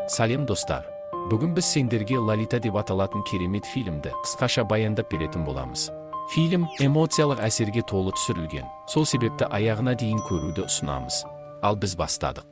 Салем достар. Бүгін біз сендерге Лолита деп аталатын керемет фильмді қысқаша баяндап беретін боламыз. Фильм эмоциялық әсерге толы түсірілген. Сол себепті аяғына дейін көруді ұсынамыз. Ал біз бастадық.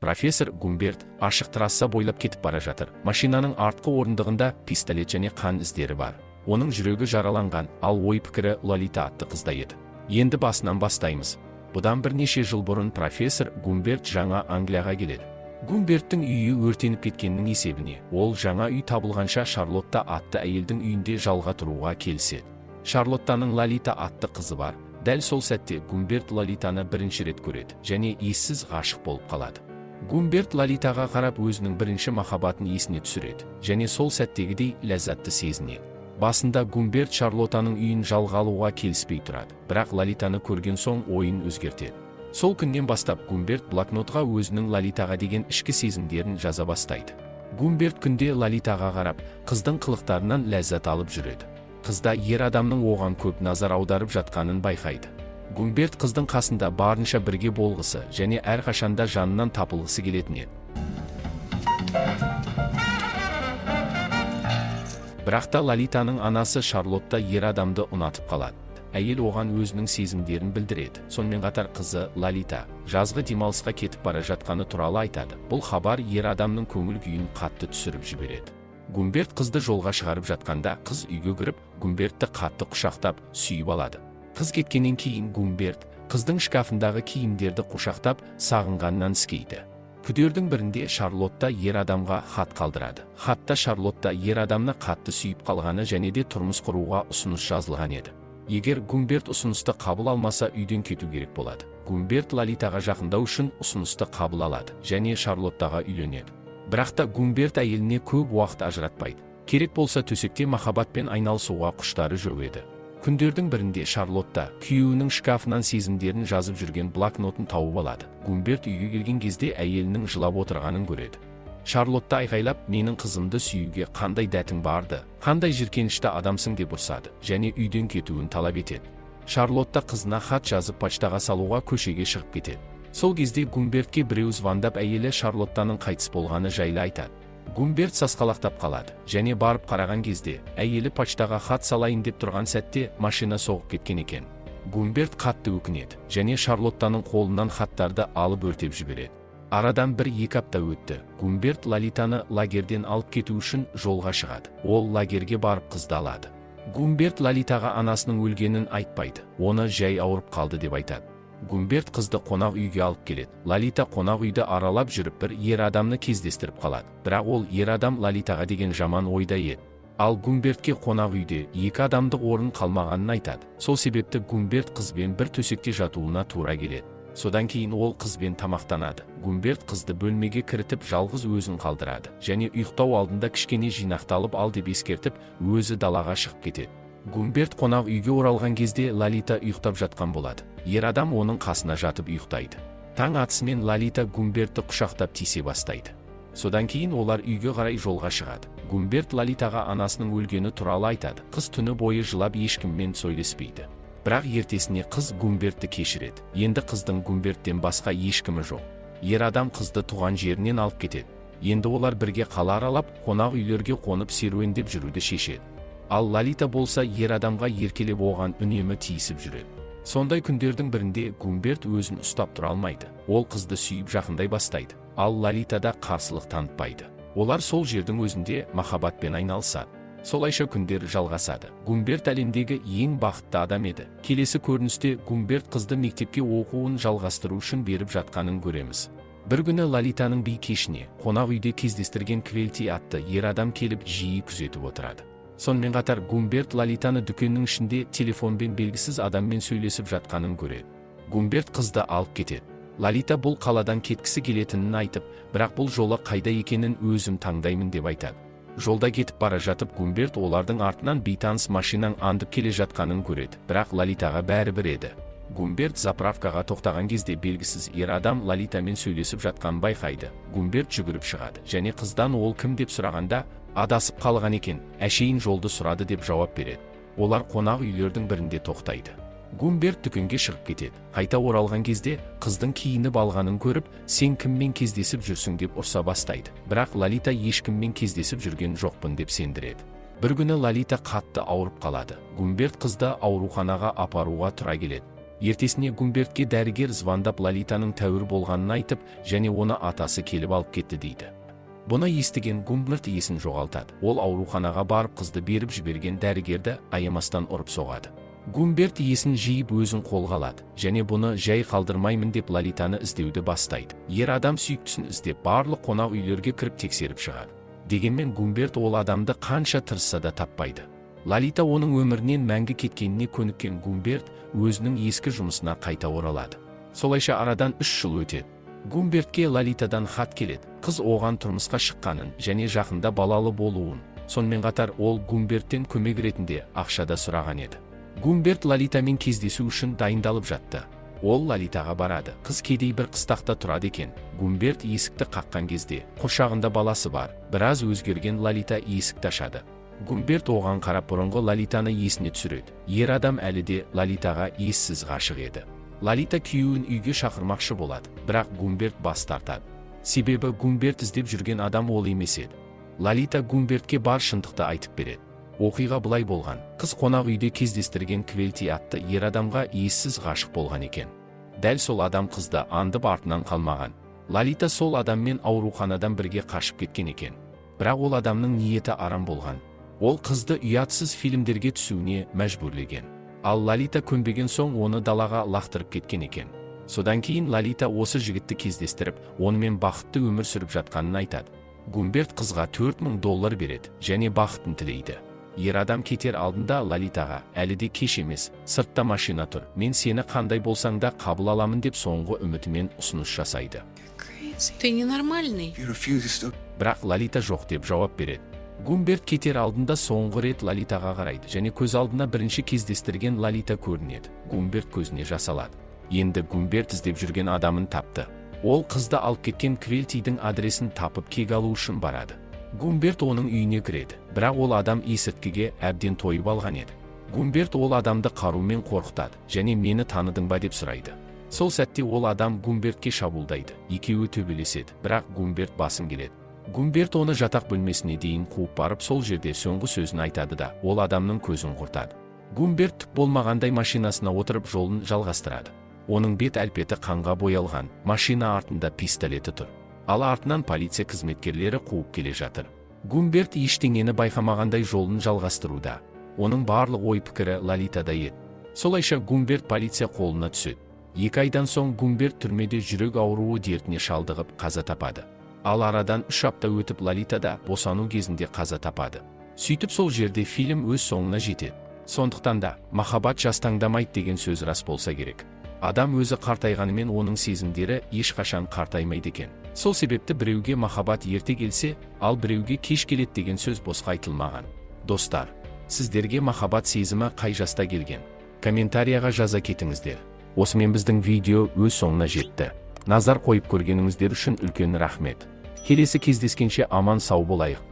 Профессор Гумберт ашық трасса бойлап кетіп бара жатыр. Машинаның артқы орындығында пистолет және қан іздері бар. Оның жүрегі жараланған, ал ой-пікірі Лолита атты қызда еді. Енді басынан бастаймыз. Бұдан бірнеше жыл бұрын профессор Гумберт жаңа Англияға келеді. Гумберттің үйі өртеніп кеткеннің есебіне, ол жаңа үй табылғанша Шарлотта атты әйелдің үйінде жалға тұруға келіседі. Шарлоттаның Лолита атты қызы бар. Дәл сол сәтте Гумберт Лолитаны бірінші рет көреді және ессіз ғашық болып қалады. Гумберт Лолитаға қарап өзінің бірінші махаббатын есіне түсіреді және сол сәттегідей ләззатты сезінеді. Басында Гумберт Шарлоттаның үйін жалға алуға келіспей тұрады, бірақ Лолитаны көрген соң ойын өзгертеді. Сол күннен бастап Гумберт блокнотқа өзінің Лолитаға деген ішкі сезімдерін жаза бастайды. Гумберт күнде Лолитаға қарап, қыздың қылықтарынан ләззат алып жүреді. Қызда ер адамның оған көп назар аударып жатқанын байқайды. Гумберт қыздың қасында барынша бірге болғысы және әрқашанда жанынан тапылғысы келетін еді. Бірақ та Лолитаның анасы Шарлотта ер адамды ұнатып қалады. Әйел оған өзінің сезімдерін білдіреді. Сонымен қатар қызы Лолита жазғы демалысқа кетіп бара жатқаны туралы айтады. Бұл хабар ер адамның көңіл күйін қатты түсіріп жібереді. Гумберт қызды жолға шығарып жатқанда, қыз үйге кіріп, Гумбертті қатты құшақтап, сүйіп алады. Қыз кеткеннен кейін Гумберт қыздың шкафындағы киімдерді құшақтап, сағынғаннан іскейді. Күдердің бірінде Шарлотта ер адамға хат қалдырады. Хатта Шарлотта ер адамны қатты сүйіп қалғаны және де тұрмыс құруға ұсыныс жазылған еді. Егер Гумберт ұсынысты қабыл алмаса, үйден кету керек болады. Гумберт Лолитаға жақындау үшін ұсынысты қабыл алады және Шарлоттаға үйленеді. Бірақ та Гумберт әйеліне көп уақыт ажыратпайды. Керек болса төсекте махаббатпен айналысуға құштары жоқ еді. Күндердің бірінде Шарлотта күйеуінің шкафынан сезімдерін жазып жүрген блокнотын тауып алады. Гумберт үйге келген кезде әйелінің жылап отырғанын көреді. Шарлотта айғайлап, менің қызымды сүюге қандай дәтің барды, қандай жиіркенішті адамсың деп ұрсады және үйден кетуін талап етеді. Шарлотта қызына хат жазып почтаға салуға көшеге шығып кетеді. Сол кезде Гумбертке біреу звондап әйелі Шарлоттаның қайтыс болғаны жайлы айтады. Гумберт сасқалақтап қалады және барып қараған кезде әйелі почтаға хат салайын деп тұрған сәтте машина соғып кеткен екен. Гумберт қатты өкінеді және Шарлоттаның қолынан хаттарды алып өртеп жібереді. Арадан 1-2 апта өтті. Гумберт Лолитаны лагерден алып кету үшін жолға шығады. Ол лагерге барып қызды алады. Гумберт Лолитаға анасының өлгенін айтпайды. Оны жай ауырып қалды деп айтады. Гумберт қызды қонақ үйге алып келеді. Лолита қонақ үйді аралап жүріп бір ер адамны кездестіріп қалады. Бірақ ол ер адам Лолитаға деген жаман ойда еді. Ал Гумбертке қонақ үйде 2 адамдық орын қалмағанын айтады. Сол себепті Гумберт қызбен бір төсекте жатуына тура келеді. Содан кейін ол қызбен тамақтанады. Гумберт қызды бөлмеге кірітіп жалғыз өзін қалдырады және ұйықтау алдында кішкене жинақталып ал деп ескертіп, өзі далаға шығып кетеді. Гумберт қонақ үйге оралған кезде Лолита ұйықтап жатқан болады. Ер адам оның қасына жатып ұйықтайды. Таң атысымен Лолита Гумбертті құшақтап тисе бастайды. Содан кейін олар үйге қарай жолға шығады. Гумберт Лолитаға анасының өлгені туралы айтады. Қыз түні бойы жылап ешкіммен сөйлеспейді. Бірақ ертесіне қыз Гумбертті кешіреді. Енді қыздың Гумберттен басқа ешкімі жоқ. Ер адам қызды туған жерінен алып кетеді. Енді олар бірге қала аралап, қонақ үйлерге қонып серуендеп жүруді шешеді. Ал Лолита болса ер адамға еркелеп оған үнемі тиісіп жүреді. Сондай күндердің бірінде Гумберт өзін ұстап тұра алмайды. Ол қызды сүйіп жақындай бастайды. Ал Лолита да қарсылық танытпайды. Олар сол жердің өзінде махаббатпен айналысады. Солайша күндер жалғасады. Гумберт әлемдегі ең бақытты адам еді. Келесі көріністе Гумберт қызды мектепке оқуын жалғастыру үшін беріп жатқанын көреміз. Бір күні Лолитаның би кешіне қонақ үйде кездестірген Квелти атты ер адам келіп жиі күзетіп отырады. Сонымен қатар Гумберт Лолитаны дүкеннің ішінде телефонмен белгісіз адаммен сөйлесіп жатқанын көреді. Гумберт қызды алып кетеді. Лолита бұл қаладан кеткісі келетінін айтып, бірақ бұл жолы қайда екенін өзім таңдаймын деп айтады. Жолда кетіп бара жатып Гумберт олардың артынан бейтаныс машинаң андып келе жатқанын көреді, бірақ Лолитаға бәрібір еді. Гумберт заправкаға тоқтаған кезде белгісіз ер адам Лолитамен сөйлесіп жатқанын байқайды. Гумберт жүгіріп шығады және қыздан ол кім деп сұрағанда, адасып қалған екен, әшейін жолды сұрады деп жауап береді. Олар қонақ үйлердің бірінде тоқтайды. Гумберт дүкенге шығып кетеді. Қайта оралған кезде қыздың киініп алғанын көріп, сен кіммен кездесіп жүрсің деп ұрса бастайды. Бірақ Лолита ешкіммен кездесіп жүрген жоқпын деп сендіреді. Бір күні Лолита қатты ауырып қалады. Гумберт қызды ауруханаға апаруға тура келеді. Ертесіне Гумбертке дәрігер звондап Лолитаның тәуір болғанын айтып, және оны атасы келіп алып кетті дейді. Бұны естіген Гумберт есін жоғалтады. Ол ауруханаға барып қызды беріп жіберген дәрігерді аямастан ұрып соғады. Гумберт есін жиып өзін қолға алады, және бұны жай қалдырмаймын деп Лолитаны іздеуді бастайды. Ер адам сүйіктісін іздеп барлық қонақ үйлерге кіріп тексеріп шығады. Дегенмен Гумберт ол адамды қанша тырысса да таппайды. Лолита оның өмірінен мәңгі кеткеніне көніккен Гумберт өзінің ескі жұмысына қайта оралады. Солайша арадан 3 жыл өтеді. Гумбертке Лолитадан хат келеді. Қыз оған тұрмысқа шыққанын және жақында балалы болуын, сонымен қатар ол Гумберттен көмек ретінде ақша да сұраған еді. Гумберт Лолитамен кездесу үшін дайындалып жатты. Ол Лолитаға барады. Қыз кедей бір қыстақта тұрады екен. Гумберт есікті қаққан кезде құшағында баласы бар. Біраз өзгерген Лолита есікті ашады. Гумберт оған қарап бұрынғы Лолитаны есіне түсіреді. Ер адам әлі де Лолитаға ессіз ғашық еді. Лолита күйеуін үйге шақырмақшы болады, бірақ Гумберт бас тартады. Себебі Гумберт іздеп жүрген адам ол емес еді. Лолита Гумбертке бар шындықты айтып береді. Оқиға былай болған. Қыз қонақ үйде кездестірген Квельти атты ер адамға ессіз ғашық болған екен. Дәл сол адам қызды аңдып артынан қалмаған. Лолита сол адаммен ауруханадан бірге қашып кеткен екен. Бірақ ол адамның ниеті арам болған. Ол қызды ұятсыз фильмдерге түсуіне мәжбүрлеген. Ал Лолита көнбеген соң оны далаға лақтырып кеткен екен. Содан кейін Лолита осы жігітті кездестіріп, онымен бақытты өмір сүріп жатқанын айтады. Гумберт қызға $4000 береді және бақытын тілейді. Ер адам кетер алдында Лолитаға, әлі де кеш емес, сыртта машина тұр, мен сені қандай болсаң да қабыл аламын деп соңғы үмітімен ұсыныс жасайды. Ты ненормальный. Бірақ Лолита жоқ деп жауап береді. Гумберт кетер алдында соңғы рет Лолитаға қарайды және көз алдына бірінші кездестірген Лолита көрінеді. Гумберт көзіне жас алады. Енді Гумберт іздеп жүрген адамын тапты. Ол қызды алып кеткен Квельтидің адресін тапып кек алу үшін барады. Гумберт оның үйіне кіреді, бірақ ол адам есірткіге әбден тойып алған еді. Гумберт ол адамды қарумен қорқытады және мені таныдың ба деп сұрайды. Сол сәтте ол адам Гумбертке шабуылдайды. Екеуі төбелеседі, бірақ Гумберт басым келеді. Гумберт оны жатақ бөлмесіне дейін қуып барып сол жерде соңғы сөзін айтады да, ол адамның көзін құртады. Гумберт түк болмағандай машинасына отырып жолын жалғастырады. Оның бет әлпеті қанға боялған, машина артында пистолеті тұр. Ал артынан полиция қызметкерлері қуып келе жатыр. Гумберт ештеңені байқамағандай жолын жалғастыруда. Оның барлық ой-пікірі Лолитада еді. Солайша Гумберт полиция қолына түседі. 2 айдан соң Гумберт түрмеде жүрек ауруы дертіне шалдығып қаза тапады. Ал арадан 3 апта өтіп Лолита да босану кезінде қаза тапады. Сөйтіп сол жерде фильм өз соңына жетеді. Сондықтан да махаббат жас таңдамайды деген сөз рас болса керек. Адам өзі қартайғанымен оның сезімдері ешқашан қартаймайды екен. Сол себепті біреуге махаббат ерте келсе, ал біреуге кеш келеді деген сөз босқа айтылмаған. Достар, сіздерге махаббат сезімі қай жаста келген? Комментарияға жаза кетіңіздер. Осымен біздің видео өз соңына жетті. Назар қойып көргеніңіздер үшін үлкен рахмет. Келесі кездескенше аман сау болайық.